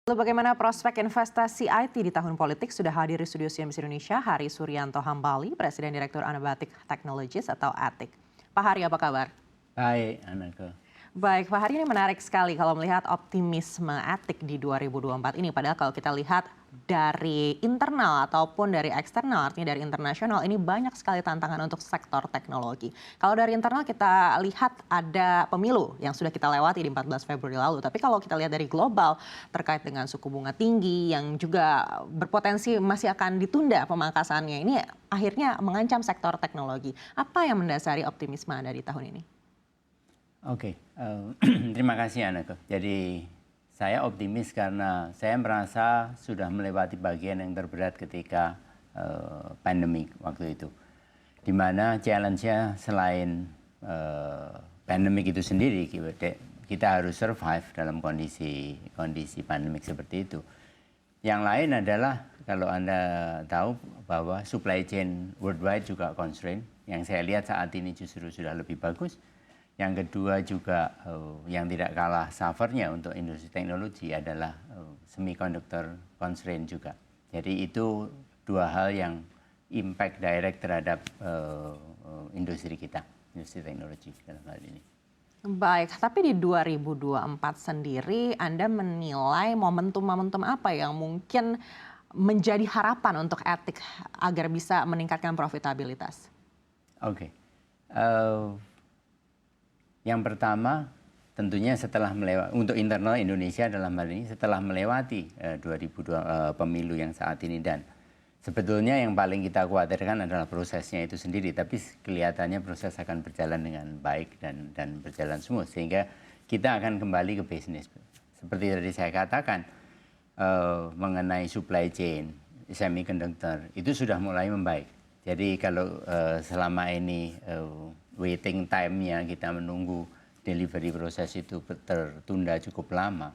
Lalu bagaimana prospek investasi IT di tahun politik? Sudah hadir di studio CNBC Indonesia Hari Suryanto Hambali, Presiden Direktur Anabatic Technologies atau ATIC. Pak Hari, apa kabar? Baik, Anake. Baik, Pak Hari, ini menarik sekali kalau melihat optimisme ATIC di 2024 ini. Padahal kalau kita lihat dari internal ataupun dari eksternal, artinya dari internasional, ini banyak sekali tantangan untuk sektor teknologi. Kalau dari internal kita lihat ada pemilu yang sudah kita lewati di 14 Februari lalu. Tapi kalau kita lihat dari global terkait dengan suku bunga tinggi yang juga berpotensi masih akan ditunda pemangkasannya, ini akhirnya mengancam sektor teknologi. Apa yang mendasari optimisme Anda di tahun ini? Oke, terima kasih Anake. Jadi saya optimis karena saya merasa sudah melewati bagian yang terberat ketika pandemi waktu itu. Di mana challenge-nya selain pandemik itu sendiri, kita harus survive dalam kondisi pandemik seperti itu. Yang lain adalah kalau Anda tahu bahwa supply chain worldwide juga constraint. Yang saya lihat saat ini justru sudah lebih bagus. Yang kedua juga yang tidak kalah suffernya untuk industri teknologi adalah semiconductor constraint juga. Jadi itu dua hal yang impact direct terhadap industri kita, industri teknologi dalam hal ini. Baik, tapi di 2024 sendiri Anda menilai momentum-momentum apa yang mungkin menjadi harapan untuk ATIC agar bisa meningkatkan profitabilitas? Oke. Yang pertama tentunya setelah melewati, untuk internal Indonesia dalam hal ini setelah melewati 2002 pemilu yang saat ini, dan sebetulnya yang paling kita khawatirkan adalah prosesnya itu sendiri, tapi kelihatannya proses akan berjalan dengan baik dan berjalan smooth sehingga kita akan kembali ke bisnis. Seperti tadi saya katakan mengenai supply chain semiconductor itu sudah mulai membaik. Jadi kalau selama ini waiting time-nya kita menunggu delivery proses itu tertunda cukup lama,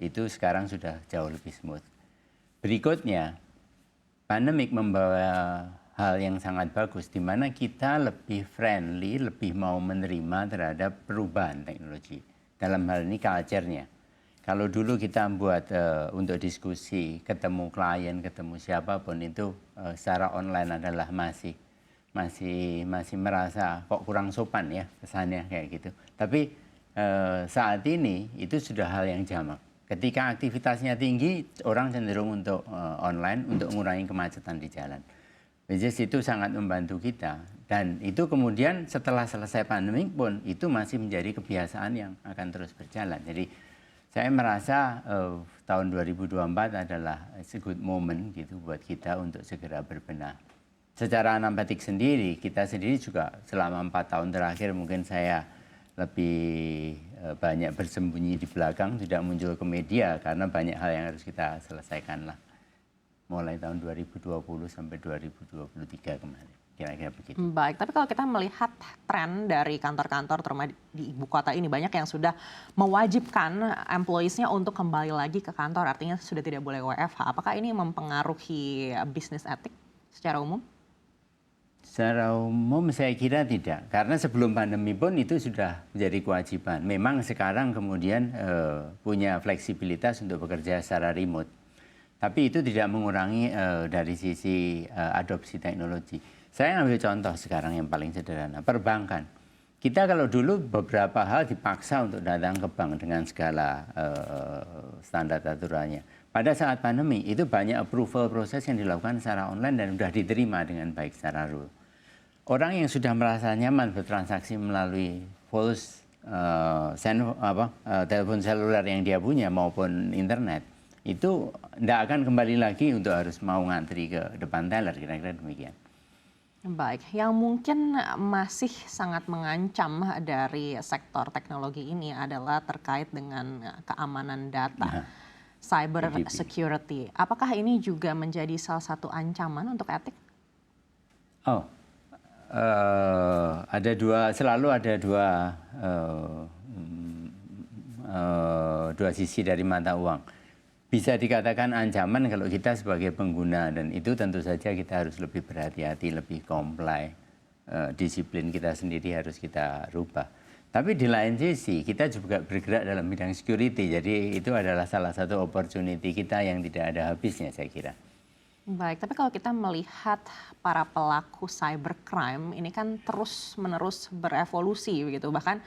itu sekarang sudah jauh lebih smooth. Berikutnya, pandemik membawa hal yang sangat bagus di mana kita lebih friendly, lebih mau menerima terhadap perubahan teknologi. Dalam hal ini culture-nya. Kalau dulu kita buat untuk diskusi, ketemu klien, ketemu siapapun itu secara online adalah masih merasa kok kurang sopan ya kesannya kayak gitu. Tapi saat ini itu sudah hal yang jamak. Ketika aktivitasnya tinggi, orang cenderung untuk online untuk mengurangi kemacetan di jalan. Which is itu sangat membantu kita. Dan itu kemudian setelah selesai pandemi pun itu masih menjadi kebiasaan yang akan terus berjalan. Jadi saya merasa tahun 2024 adalah a good moment gitu buat kita untuk segera berbenah. Secara Anabatic sendiri, kita sendiri juga selama 4 tahun terakhir mungkin saya lebih banyak bersembunyi di belakang, tidak muncul ke media karena banyak hal yang harus kita selesaikan lah. Mulai tahun 2020 sampai 2023 kemarin, kira-kira begitu. Baik, tapi kalau kita melihat tren dari kantor-kantor terutama di ibu kota ini, banyak yang sudah mewajibkan employees-nya untuk kembali lagi ke kantor, artinya sudah tidak boleh WFH. Apakah ini mempengaruhi bisnis ATIC secara umum? Secara umum saya kira tidak, karena sebelum pandemi pun itu sudah menjadi kewajiban. Memang sekarang kemudian punya fleksibilitas untuk bekerja secara remote. Tapi itu tidak mengurangi dari sisi adopsi teknologi. Saya ambil contoh sekarang yang paling sederhana, perbankan. Kita kalau dulu beberapa hal dipaksa untuk datang ke bank dengan segala standar aturannya. Pada saat pandemi itu banyak approval proses yang dilakukan secara online dan sudah diterima dengan baik secara rule. Orang yang sudah merasa nyaman bertransaksi melalui voice, telepon seluler yang dia punya maupun internet, itu tidak akan kembali lagi untuk harus mau ngantri ke depan teller, kira-kira demikian. Baik, yang mungkin masih sangat mengancam dari sektor teknologi ini adalah terkait dengan keamanan data, cyber security. Apakah ini juga menjadi salah satu ancaman untuk ATIC? Selalu ada dua sisi dari mata uang. Bisa dikatakan ancaman kalau kita sebagai pengguna, dan itu tentu saja kita harus lebih berhati-hati, lebih comply, disiplin kita sendiri harus kita rubah. Tapi di lain sisi kita juga bergerak dalam bidang security, jadi itu adalah salah satu opportunity kita yang tidak ada habisnya saya kira. Baik, tapi kalau kita melihat para pelaku cybercrime ini kan terus-menerus berevolusi begitu, bahkan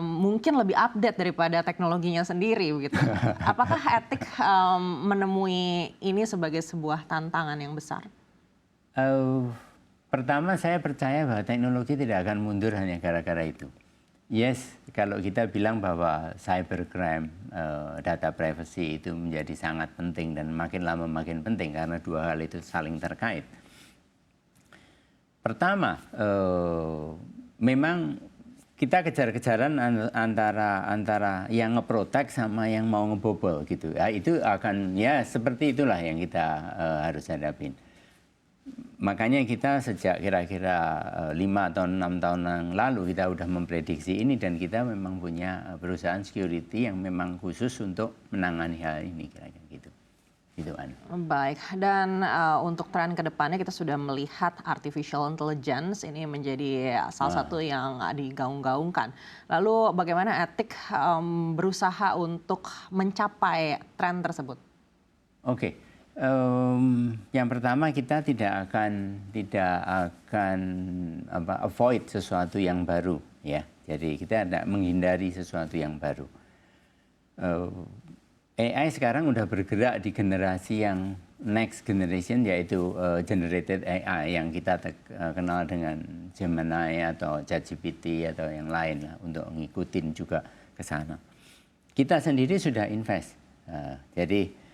mungkin lebih update daripada teknologinya sendiri begitu. Apakah etik menemui ini sebagai sebuah tantangan yang besar? Pertama saya percaya bahwa teknologi tidak akan mundur hanya gara-gara itu. Yes, kalau kita bilang bahwa cybercrime, data privacy itu menjadi sangat penting dan makin lama makin penting karena dua hal itu saling terkait. Pertama, memang kita kejar-kejaran antara yang ngeprotek sama yang mau ngebobol gitu. Ya, itu akan ya seperti itulah yang kita harus hadapin. Makanya kita sejak kira-kira 5 atau 6 tahun yang lalu kita sudah memprediksi ini dan kita memang punya perusahaan security yang memang khusus untuk menangani hal ini kira-kira gitu. Gitu Ana. Baik, dan untuk tren ke depannya kita sudah melihat artificial intelligence ini menjadi salah satu yang digaung-gaungkan. Lalu bagaimana etik berusaha untuk mencapai tren tersebut? Oke. Yang pertama kita tidak akan avoid sesuatu yang baru ya. Jadi kita tidak menghindari sesuatu yang baru. AI sekarang udah bergerak di generasi yang next generation yaitu generated AI yang kita kenal dengan Gemini atau ChatGPT atau yang lain lah untuk ngikutin juga ke sana. Kita sendiri sudah invest. Jadi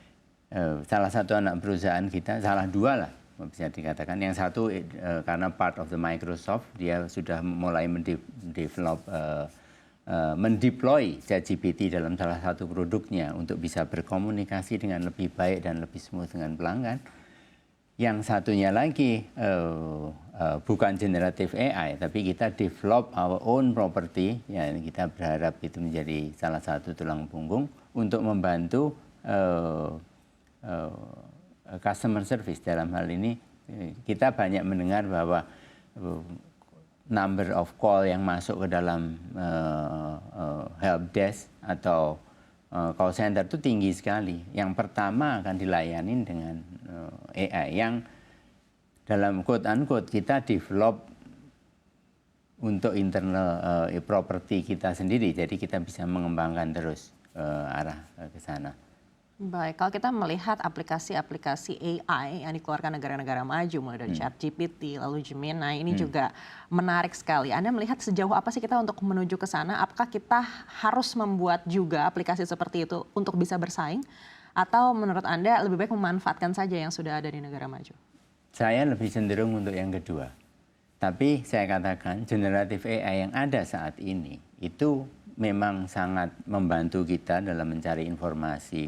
salah satu anak perusahaan kita, salah dua lah bisa dikatakan. Yang satu karena part of the Microsoft, dia sudah mulai mendeploy ChatGPT dalam salah satu produknya untuk bisa berkomunikasi dengan lebih baik dan lebih smooth dengan pelanggan. Yang satunya lagi bukan generative AI, tapi kita develop our own property, ya kita berharap itu menjadi salah satu tulang punggung untuk membantu customer service. Dalam hal ini kita banyak mendengar bahwa number of call yang masuk ke dalam help desk atau call center itu tinggi sekali. Yang pertama akan dilayani dengan AI yang dalam quote unquote kita develop untuk internal property kita sendiri. Jadi kita bisa mengembangkan terus arah ke sana. Baik, kalau kita melihat aplikasi-aplikasi AI yang dikeluarkan negara-negara maju, mulai dari ChatGPT, lalu Gemini, ini juga menarik sekali. Anda melihat sejauh apa sih kita untuk menuju ke sana? Apakah kita harus membuat juga aplikasi seperti itu untuk bisa bersaing? Atau menurut Anda lebih baik memanfaatkan saja yang sudah ada di negara maju? Saya lebih cenderung untuk yang kedua. Tapi saya katakan generative AI yang ada saat ini itu memang sangat membantu kita dalam mencari informasi,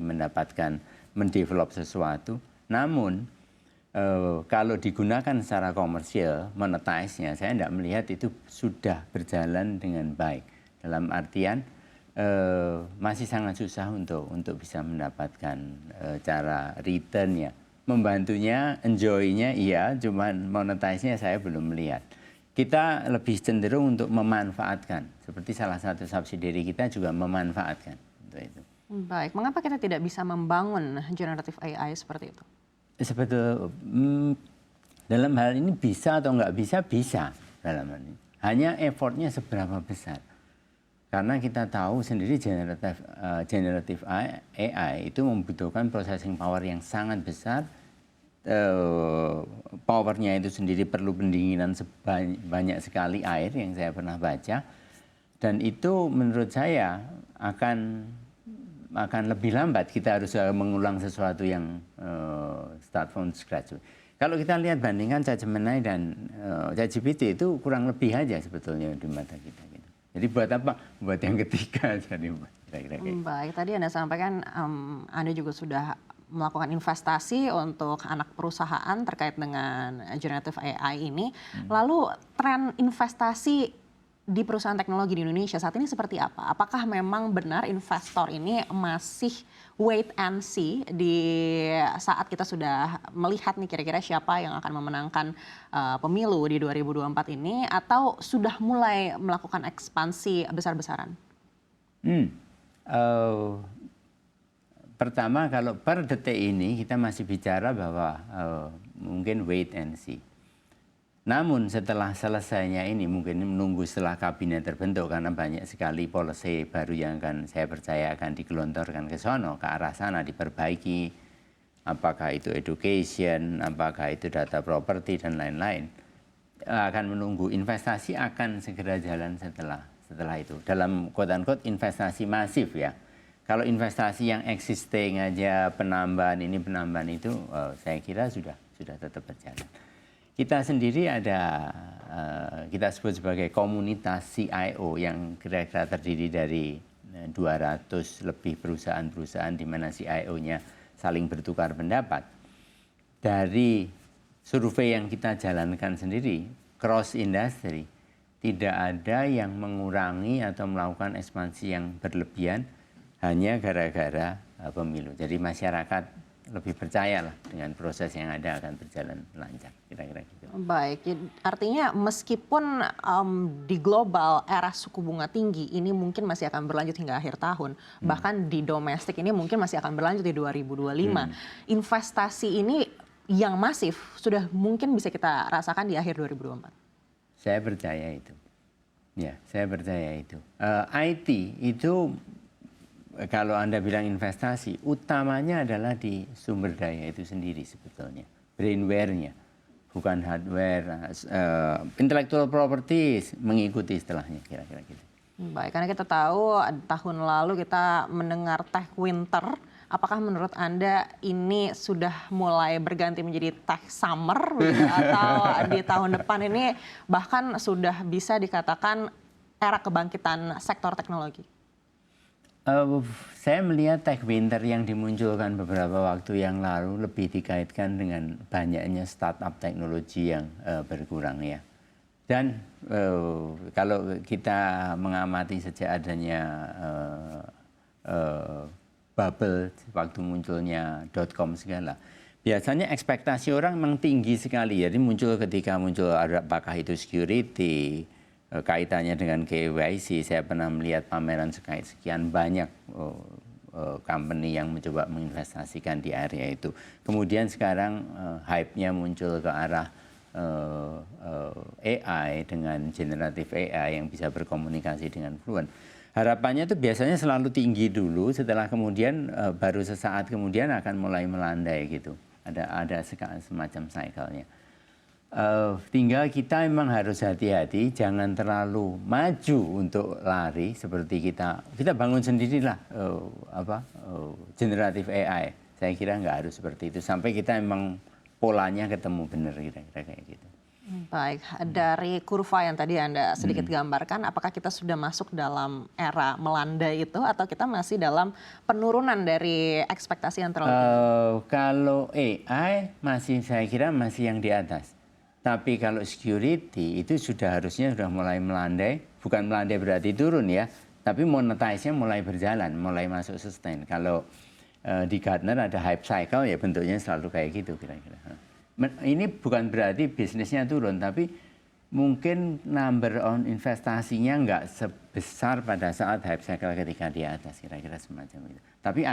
mendevelop sesuatu. Namun kalau digunakan secara komersial, monetize-nya, saya tidak melihat itu sudah berjalan dengan baik. Dalam artian masih sangat susah untuk bisa mendapatkan cara return-nya. Membantunya, enjoy-nya iya, cuman monetize-nya saya belum melihat. Kita lebih cenderung untuk memanfaatkan, seperti salah satu subsidiary kita juga memanfaatkan untuk itu. Baik, mengapa kita tidak bisa membangun generative AI seperti itu? Sebetulnya dalam hal ini bisa atau nggak bisa, bisa dalam hal ini. Hanya effortnya seberapa besar. Karena kita tahu sendiri generative AI itu membutuhkan processing power yang sangat besar. Powernya itu sendiri perlu pendinginan banyak sekali air yang saya pernah baca, dan itu menurut saya akan lebih lambat. Kita harus mengulang sesuatu yang start from scratch. Kalau kita lihat bandingkan Gemini dan ChatGPT itu kurang lebih aja sebetulnya di mata kita. Jadi buat apa? Buat yang ketiga. Jadi kira-kira. Baik, tadi Anda sampaikan Anda juga sudah melakukan investasi untuk anak perusahaan terkait dengan generative AI ini. Lalu tren investasi di perusahaan teknologi di Indonesia saat ini seperti apa? Apakah memang benar investor ini masih wait and see di saat kita sudah melihat nih kira-kira siapa yang akan memenangkan pemilu di 2024 ini, atau sudah mulai melakukan ekspansi besar-besaran? Pertama, kalau per detik ini kita masih bicara bahwa mungkin wait and see. Namun setelah selesainya ini mungkin menunggu setelah kabinet terbentuk, karena banyak sekali policy baru yang akan saya percaya akan digelontorkan ke sono, ke arah sana diperbaiki, apakah itu education, apakah itu data property dan lain-lain. Akan menunggu, investasi akan segera jalan setelah itu. Dalam quote unquote investasi masif ya. Kalau investasi yang existing aja penambahan ini penambahan itu, saya kira sudah tetap berjalan. Kita sendiri ada, kita sebut sebagai komunitas CIO yang kira-kira terdiri dari 200 lebih perusahaan-perusahaan di mana CIO-nya saling bertukar pendapat. Dari survei yang kita jalankan sendiri, cross industry, tidak ada yang mengurangi atau melakukan ekspansi yang berlebihan hanya gara-gara pemilu. Jadi masyarakat lebih percayalah dengan proses yang ada akan berjalan lancar, kira-kira gitu. Baik, artinya meskipun di global era suku bunga tinggi ini mungkin masih akan berlanjut hingga akhir tahun, bahkan di domestik ini mungkin masih akan berlanjut di 2025. Investasi ini yang masif sudah mungkin bisa kita rasakan di akhir 2024. Saya percaya itu. Ya, saya percaya itu. IT itu kalau Anda bilang investasi, utamanya adalah di sumber daya itu sendiri sebetulnya. Brainware-nya, bukan hardware. Intellectual property mengikuti setelahnya, kira-kira gitu. Baik, karena kita tahu tahun lalu kita mendengar tech winter. Apakah menurut Anda ini sudah mulai berganti menjadi tech summer? Atau di tahun depan ini bahkan sudah bisa dikatakan era kebangkitan sektor teknologi? Saya melihat tech winter yang dimunculkan beberapa waktu yang lalu lebih dikaitkan dengan banyaknya startup teknologi yang berkurang ya. Dan kalau kita mengamati sejak adanya bubble waktu munculnya .com segala, biasanya ekspektasi orang memang tinggi sekali. Jadi muncul ketika muncul apakah itu security, kaitannya dengan KYC, saya pernah melihat pameran sekian banyak company yang mencoba menginvestasikan di area itu. Kemudian sekarang hype-nya muncul ke arah AI dengan generative AI yang bisa berkomunikasi dengan fluent. Harapannya itu biasanya selalu tinggi dulu, setelah kemudian baru sesaat kemudian akan mulai melandai gitu. Ada semacam cycle-nya. Tinggal kita memang harus hati-hati, jangan terlalu maju untuk lari seperti kita bangun sendirilah generative AI. Saya kira nggak harus seperti itu sampai kita memang polanya ketemu benar kira-kira kayak gitu. Baik, dari kurva yang tadi Anda sedikit gambarkan, apakah kita sudah masuk dalam era melandai itu atau kita masih dalam penurunan dari ekspektasi yang terlalu tinggi? Kalau AI saya kira masih yang di atas. Tapi kalau security itu harusnya sudah mulai melandai, bukan melandai berarti turun ya, tapi monetize-nya mulai berjalan, mulai masuk sustain. Kalau di Gartner ada hype cycle ya bentuknya selalu kayak gitu kira-kira. Ini bukan berarti bisnisnya turun, tapi mungkin number on investasinya nggak sebesar pada saat hype cycle ketika di atas, kira-kira semacam itu. Tapi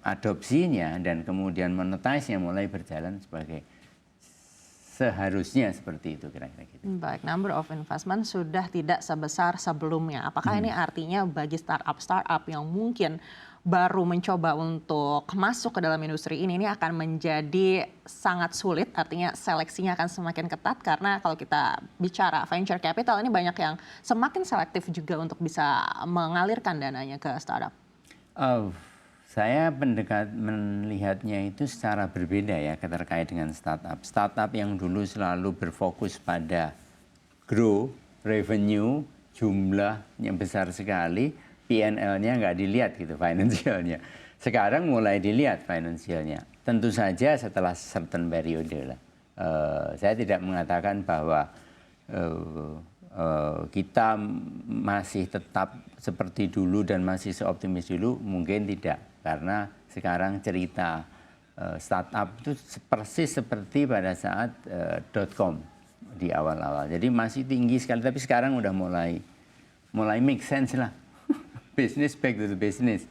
adopsinya dan kemudian monetize-nya mulai berjalan sebagai seharusnya seperti itu kira-kira gitu. Baik, number of investment sudah tidak sebesar sebelumnya. Apakah ini artinya bagi startup yang mungkin baru mencoba untuk masuk ke dalam industri ini akan menjadi sangat sulit, artinya seleksinya akan semakin ketat karena kalau kita bicara venture capital ini banyak yang semakin selektif juga untuk bisa mengalirkan dananya ke startup? Saya melihatnya itu secara berbeda ya terkait dengan startup. Startup yang dulu selalu berfokus pada grow, revenue, jumlah yang besar sekali, P&L-nya nggak dilihat gitu, financialnya. Sekarang mulai dilihat financialnya. Tentu saja setelah certain periode lah. Saya tidak mengatakan bahwa kita masih tetap seperti dulu dan masih seoptimis dulu, mungkin tidak. Karena sekarang cerita startup itu persis seperti pada saat .com di awal-awal. Jadi masih tinggi sekali, tapi sekarang udah mulai make sense lah. Business back to the business.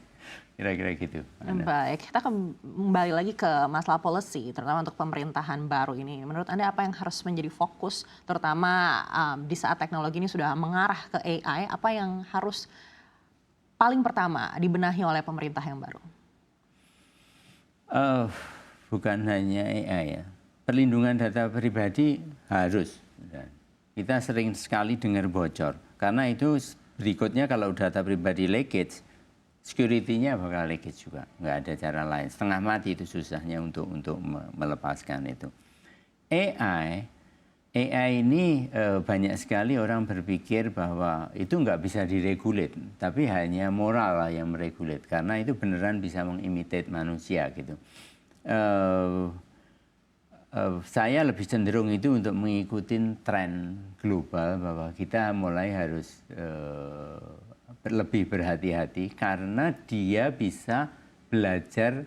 Kira-kira gitu. Baik, kita kembali lagi ke masalah policy, terutama untuk pemerintahan baru ini. Menurut Anda apa yang harus menjadi fokus, terutama di saat teknologi ini sudah mengarah ke AI, apa yang harus paling pertama dibenahi oleh pemerintah yang baru? Bukan hanya AI ya, perlindungan data pribadi harus. Kita sering sekali dengar bocor, karena itu berikutnya kalau data pribadi leakage, security-nya bakal leakage juga, nggak ada cara lain. Setengah mati itu susahnya untuk melepaskan itu. AI ini banyak sekali orang berpikir bahwa itu nggak bisa diregulate, tapi hanya moral lah yang meregulate, karena itu beneran bisa mengimitate manusia gitu. Saya lebih cenderung itu untuk mengikuti tren global bahwa kita mulai harus lebih berhati-hati karena dia bisa belajar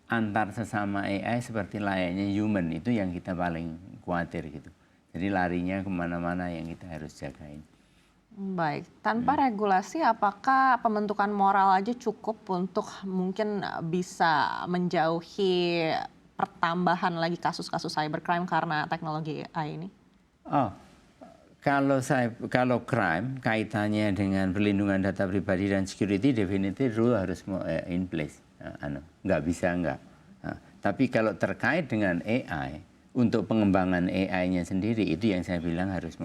antar sesama AI seperti layaknya human. Itu yang kita paling khawatir gitu. Jadi larinya kemana-mana yang kita harus jagain. Baik, tanpa regulasi apakah pembentukan moral aja cukup untuk mungkin bisa menjauhi pertambahan lagi kasus-kasus cybercrime karena teknologi AI ini? Oh, kalau crime kaitannya dengan perlindungan data pribadi dan security, definitely rule harus in place. Nggak bisa nggak. Tapi kalau terkait dengan AI, untuk pengembangan AI-nya sendiri, itu yang saya bilang harus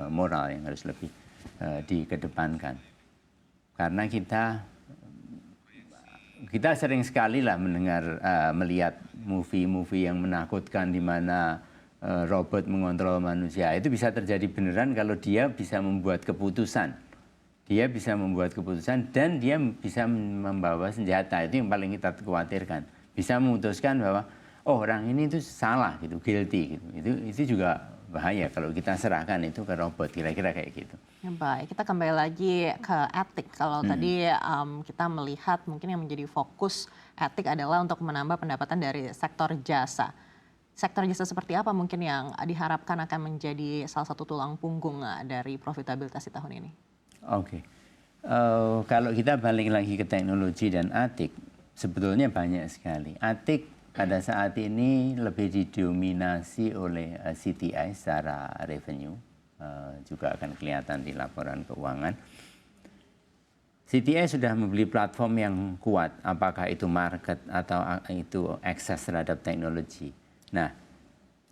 moral yang harus lebih dikedepankan. Karena kita sering sekali lah melihat movie-movie yang menakutkan di mana robot mengontrol manusia. Itu bisa terjadi beneran kalau dia bisa membuat keputusan. Dia bisa membuat keputusan dan dia bisa membawa senjata. Itu yang paling kita khawatirkan. Bisa memutuskan bahwa orang ini itu salah gitu, guilty gitu. Itu juga bahaya kalau kita serahkan itu ke robot, kira-kira kayak gitu. Ya, baik, kita kembali lagi ke etik. Kalau tadi kita melihat mungkin yang menjadi fokus etik adalah untuk menambah pendapatan dari sektor jasa. Sektor jasa seperti apa mungkin yang diharapkan akan menjadi salah satu tulang punggung dari profitabilitas di tahun ini? Oke. Kalau kita balik lagi ke teknologi dan etik, sebetulnya banyak sekali. Etik pada saat ini lebih didominasi oleh CTI secara revenue, juga akan kelihatan di laporan keuangan. CTI sudah membeli platform yang kuat, apakah itu market atau itu akses terhadap teknologi. Nah,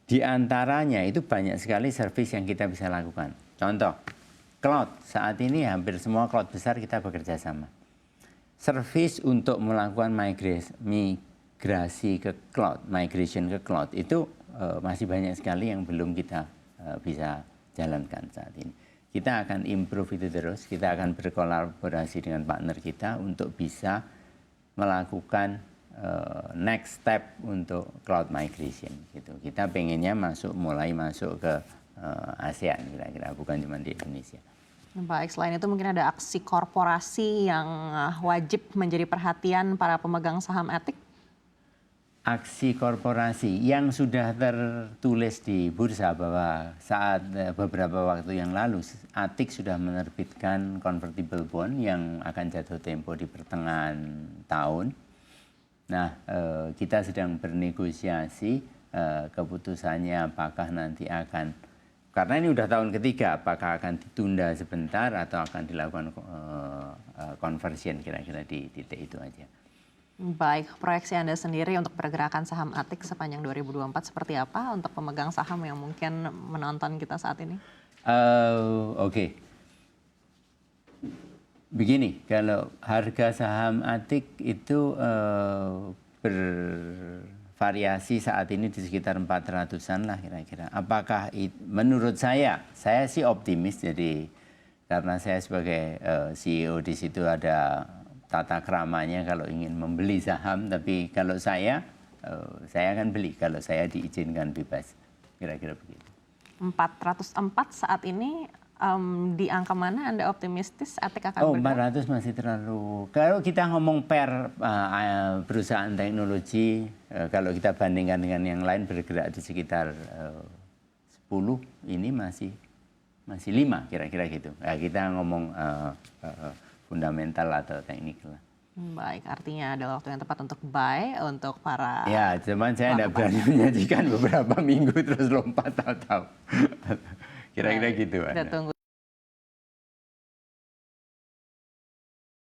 di antaranya itu banyak sekali service yang kita bisa lakukan. Contoh, cloud. Saat ini hampir semua cloud besar kita bekerja sama. Service untuk melakukan migrasi ke cloud, migration ke cloud, itu masih banyak sekali yang belum kita bisa jalankan saat ini. Kita akan improve itu terus, kita akan berkolaborasi dengan partner kita untuk bisa melakukan next step untuk cloud migration gitu. Kita pengennya mulai masuk ke ASEAN kira-kira, bukan cuma di Indonesia. Baik, selain itu mungkin ada aksi korporasi yang wajib menjadi perhatian para pemegang saham etik? Aksi korporasi yang sudah tertulis di bursa bahwa saat beberapa waktu yang lalu ATIK sudah menerbitkan convertible bond yang akan jatuh tempo di pertengahan tahun. Nah, kita sedang bernegosiasi keputusannya apakah nanti akan, karena ini udah tahun ketiga, apakah akan ditunda sebentar atau akan dilakukan conversion kira-kira di titik itu aja. Baik, proyeksi Anda sendiri untuk pergerakan saham ATIK sepanjang 2024 seperti apa untuk pemegang saham yang mungkin menonton kita saat ini? Oke. Begini, kalau harga saham ATIK itu bervariasi saat ini di sekitar 400-an lah kira-kira. Apakah menurut saya sih optimis, jadi karena saya sebagai CEO di situ ada tata keramanya kalau ingin membeli saham, tapi kalau saya akan beli kalau saya diizinkan bebas, kira-kira begitu. 404 saat ini Di angka mana Anda optimistis ATEK akan Oh, bergerak? 400 masih terlalu. Kalau kita ngomong per perusahaan teknologi, kalau kita bandingkan dengan yang lain bergerak di sekitar 10, ini masih 5 kira-kira gitu. Kita ngomong fundamental atau teknikal. Baik, artinya adalah waktu yang tepat untuk buy untuk para. Ya, cuman saya tidak berani menyajikan beberapa minggu terus lompat tahu-tahu. Kira-kira gitu. Kita tunggu.